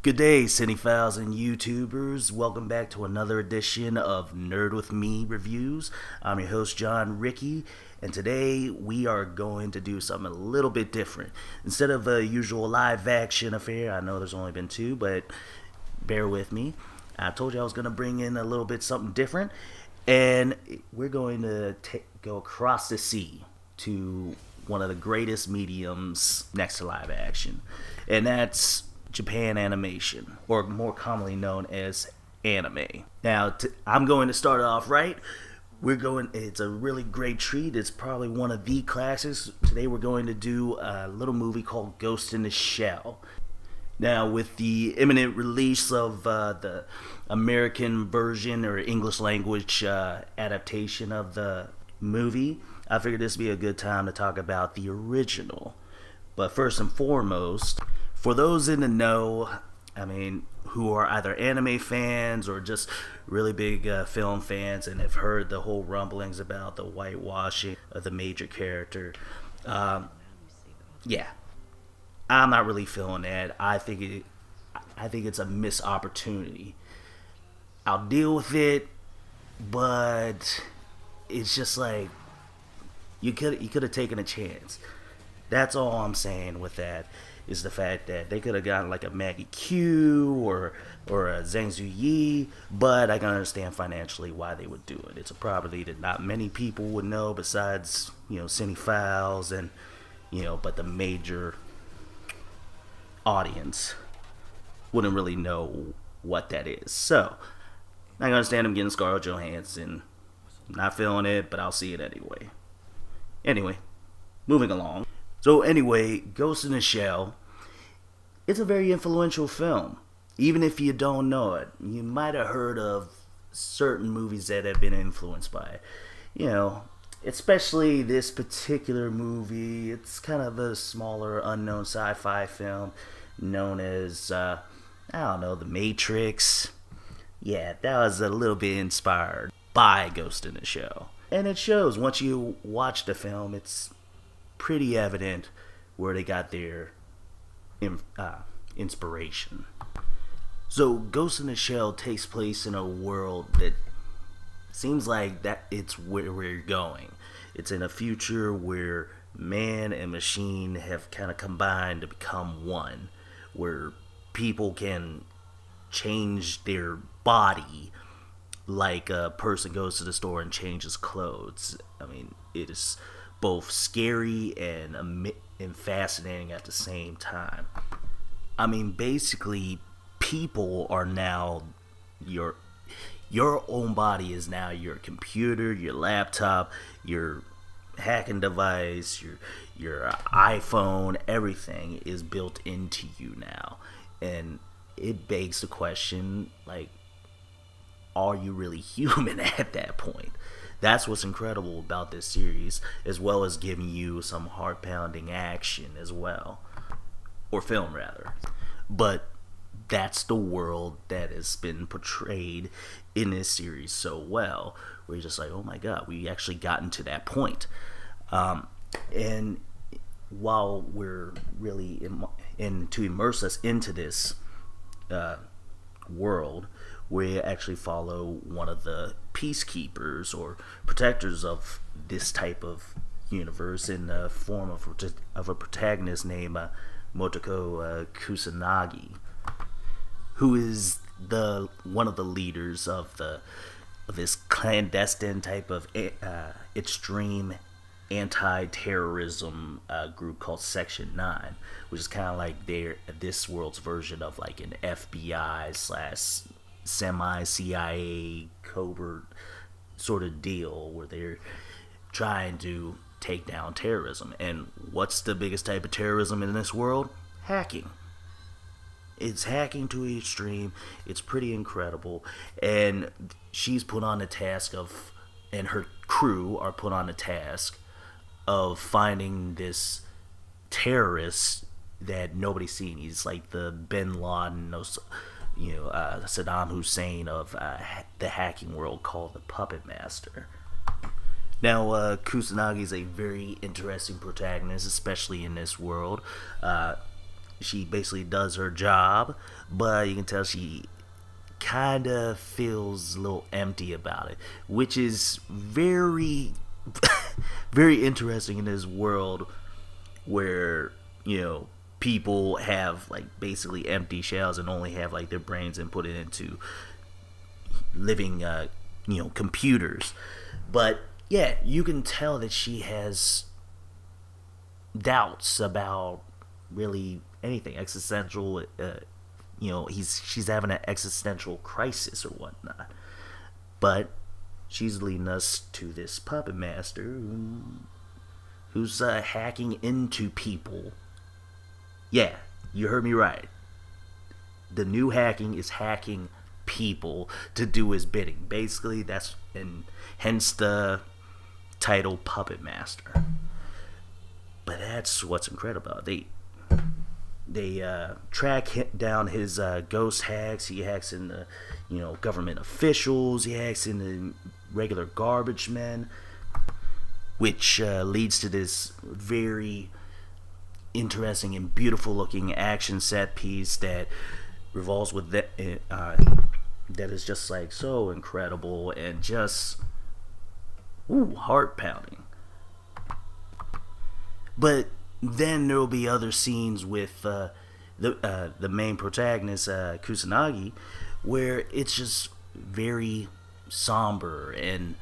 Good day, cinephiles and YouTubers. Welcome back to another edition of Nerd With Me Reviews. I'm your host, John Ricky, and today we are going to do something a little bit different. Instead of a usual live-action affair, I know there's only been two, but bear with me. I told you I was going to bring in a little bit something different, and we're going to go across the sea to one of the greatest mediums next to live action, and that's Japan animation, or more commonly known as anime. Now, I'm going to start off right. It's a really great treat. It's probably one of the classics. Today we're going to do a little movie called Ghost in the Shell. Now, with the imminent release of the American version or English language adaptation of the movie, I figured this would be a good time to talk about the original. But first and foremost, for those in the know, who are either anime fans or just really big film fans and have heard the whole rumblings about the whitewashing of the major character, yeah, I'm not really feeling that. I think it's a missed opportunity. I'll deal with it, but it's just like you could have taken a chance. That's all I'm saying with that. Is the fact that they could have gotten like a Maggie Q or a Zhang Ziyi, but I can understand financially why they would do it. It's a property that not many people would know besides, cinephiles and, but the major audience wouldn't really know what that is. So, I can understand them getting Scarlett Johansson. Not feeling it, but I'll see it anyway. Anyway, moving along. So anyway, Ghost in the Shell, it's a very influential film. Even if you don't know it, you might have heard of certain movies that have been influenced by it. Especially this particular movie. It's kind of a smaller, unknown sci-fi film known as, The Matrix. Yeah, that was a little bit inspired by Ghost in the Shell. And it shows, once you watch the film, it's pretty evident where they got their inspiration. So Ghost in the Shell takes place in a world that seems like that it's where we're going. It's in a future where man and machine have kind of combined to become one, where people can change their body like a person goes to the store and changes clothes. It is both scary and fascinating at the same time. Basically, people are now your own body is now your computer, your laptop, your hacking device, your iPhone. Everything is built into you now, and it begs the question: are you really human at that point? That's what's incredible about this series, as well as giving you some heart-pounding action as well. Or film, rather. But that's the world that has been portrayed in this series so well, where you're just like, oh my god, we actually gotten to that point. And while we're really to immerse us into this world, we actually follow one of the peacekeepers or protectors of this type of universe in the form of a protagonist named Motoko Kusanagi, who is one of the leaders of this clandestine type of extreme anti-terrorism group called Section 9, which is kind of like this world's version of like an FBI / semi-CIA covert sort of deal where they're trying to take down terrorism. And what's the biggest type of terrorism in this world? Hacking. It's hacking to the extreme. It's pretty incredible. And she's put on the task of, and her crew are put on the task of finding this terrorist that nobody's seen. He's like the Bin Laden, Saddam Hussein of the hacking world, called the Puppet Master. Now, Kusanagi is a very interesting protagonist, especially in this world. she basically does her job, but you can tell she kind of feels a little empty about it, which is very, very interesting in this world where, people have like basically empty shells and only have like their brains and put it into living, computers. But yeah, you can tell that she has doubts about really anything existential. She's having an existential crisis or whatnot. But she's leading us to this puppet master who's hacking into people. Yeah, you heard me right. The new hacking is hacking people to do his bidding. Basically, and hence the title Puppet Master. But that's what's incredible. They track down his ghost hacks. He hacks in the government officials. He hacks in the regular garbage men, which leads to this very interesting and beautiful looking action set piece that revolves with that is just like so incredible and just heart pounding. But then there will be other scenes with the main protagonist, Kusanagi, where it's just very somber and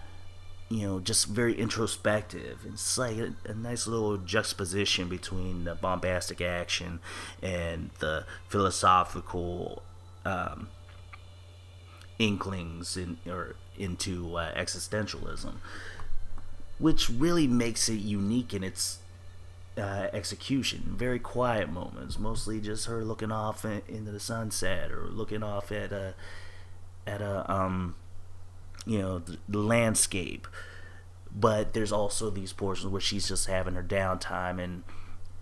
just very introspective. It's like a nice little juxtaposition between the bombastic action and the philosophical inklings into existentialism, which really makes it unique in its execution. Very quiet moments, mostly just her looking off into the sunset or looking off at a the landscape. But there's also these portions where she's just having her downtime and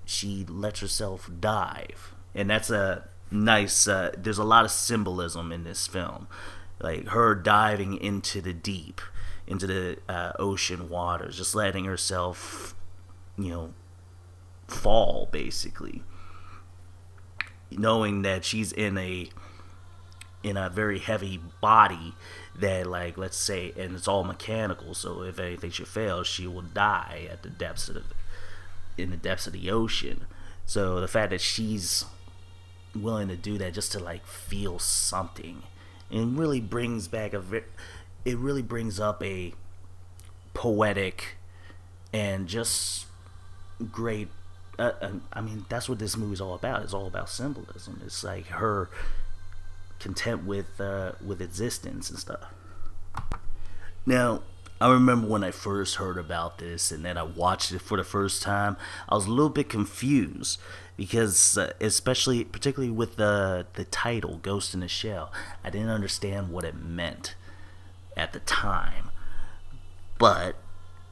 she lets herself dive, and that's a nice there's a lot of symbolism in this film, like her diving into the deep, into the ocean waters, just letting herself fall, basically, knowing that she's in a very heavy body that, like, let's say, and it's all mechanical, so if anything should fail, she will die at the depths of the ocean. So the fact that she's willing to do that just to like feel something, and really brings back it really brings up a poetic and just great that's what this movie's all about. It's all about symbolism. It's like her content with existence and stuff. Now, I remember when I first heard about this and then I watched it for the first time, I was a little bit confused because particularly with the title Ghost in the Shell, I didn't understand what it meant at the time. But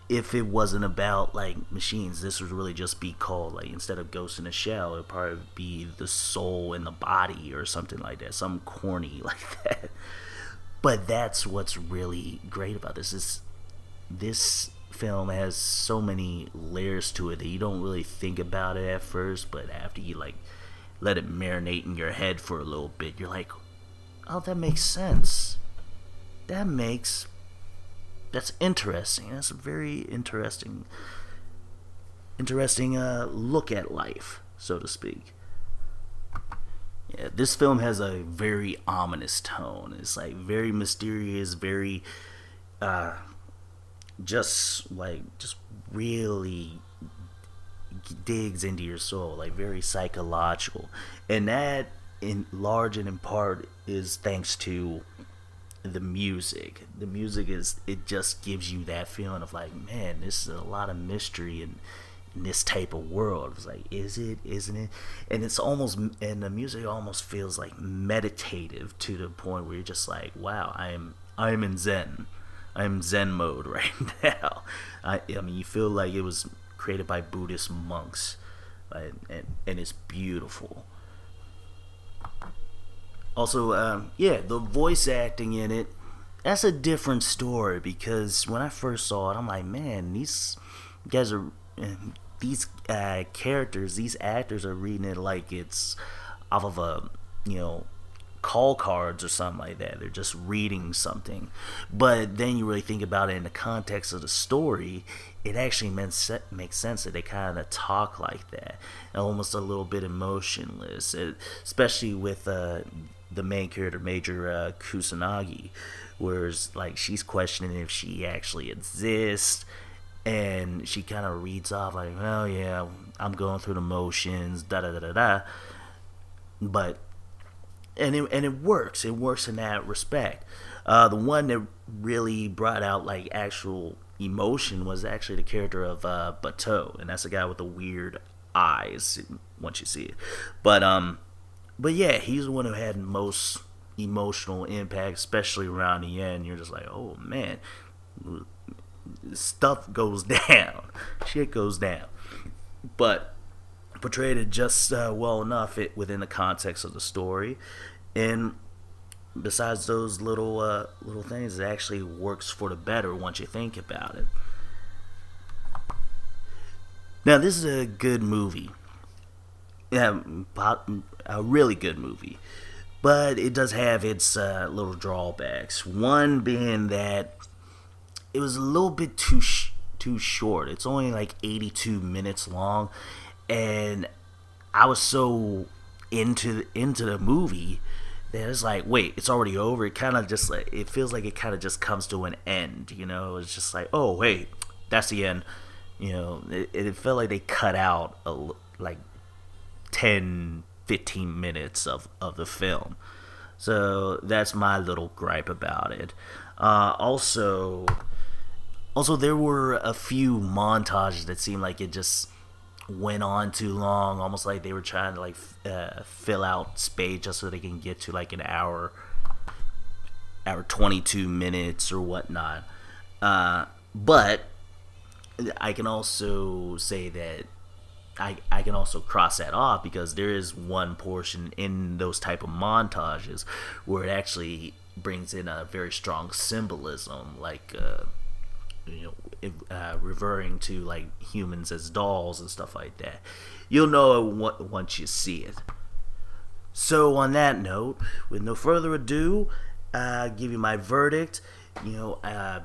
if it wasn't about like machines, this would really just be called, like, instead of Ghost in a Shell, it would probably be the soul in the body or something like that, some corny like that. But that's what's really great about this film has so many layers to it that you don't really think about it at first, but after you like let it marinate in your head for a little bit, you're like, oh, that makes sense. That's interesting. That's a very interesting look at life, so to speak. Yeah, this film has a very ominous tone. It's like very mysterious, very just really digs into your soul, like very psychological. And that in large and in part is thanks to the music. The music it just gives you that feeling of like, man, this is a lot of mystery in this type of world. It's like, is it, isn't it? And the music almost feels like meditative to the point where you're just like, wow, I'm in Zen. I'm Zen mode right now. I mean, you feel like it was created by Buddhist monks, and it's beautiful. Also, the voice acting in it, that's a different story, because when I first saw it, I'm like, man, these guys are these characters, these actors are reading it like it's off of a, you know, call cards or something like that. They're just reading something. But then you really think about it in the context of the story, it actually makes sense that they kind of talk like that, almost a little bit emotionless, especially with the main character, Major Kusanagi, whereas like she's questioning if she actually exists, and she kind of reads off like, "Oh yeah, I'm going through the motions, da da da da da," but it works. It works in that respect. The one that really brought out like actual emotion was actually the character of Bateau, and that's the guy with the weird eyes once you see it. But yeah, he's the one who had most emotional impact, especially around the end. You're just like, oh man, stuff goes down, shit goes down, but portrayed it just well enough within the context of the story. And besides those little things, it actually works for the better once you think about it. Now, this is a good movie. Yeah, a really good movie. But it does have its little drawbacks. One being that it was a little bit too short. It's only like 82 minutes long, and I was so into the movie that it's like, wait, it's already over. It kind of just like, it feels like it kind of just comes to an end. You know, it's just like, oh wait, that's the end. You know, it felt like they cut out like 10, 15 minutes of the film. So that's my little gripe about it. Also, there were a few montages that seemed like it just went on too long, almost like they were trying to like fill out space just so they can get to like an hour 22 minutes or whatnot. But I can also say that I can also cross that off, because there is one portion in those type of montages where it actually brings in a very strong symbolism, like referring to like humans as dolls and stuff like that. You'll know it once you see it. So on that note, with no further ado, I'll give you my verdict.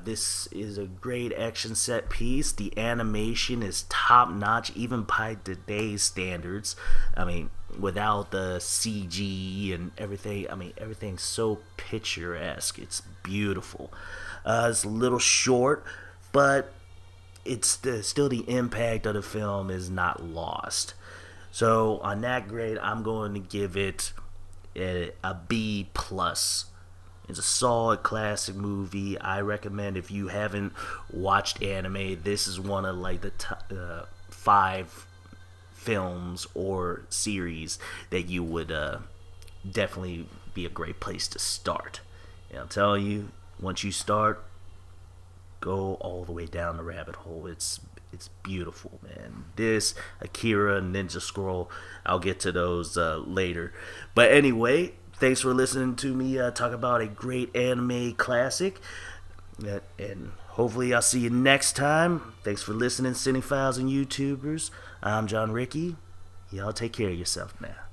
This is a great action set piece. The animation is top notch, even by today's standards. I mean, without the CG and everything. I mean, everything's so picturesque. It's beautiful. It's a little short, but it's still the impact of the film is not lost. So on that grade, I'm going to give it a B plus. It's a solid classic movie. I recommend, if you haven't watched anime, this is one of like the top 5 films or series that you would definitely be a great place to start. And I'll tell you, once you start, go all the way down the rabbit hole. It's beautiful, man. This, Akira, Ninja Scroll, I'll get to those later. But anyway, thanks for listening to me talk about a great anime classic. And hopefully I'll see you next time. Thanks for listening, Cinephiles and YouTubers. I'm John Ricky. Y'all take care of yourself now.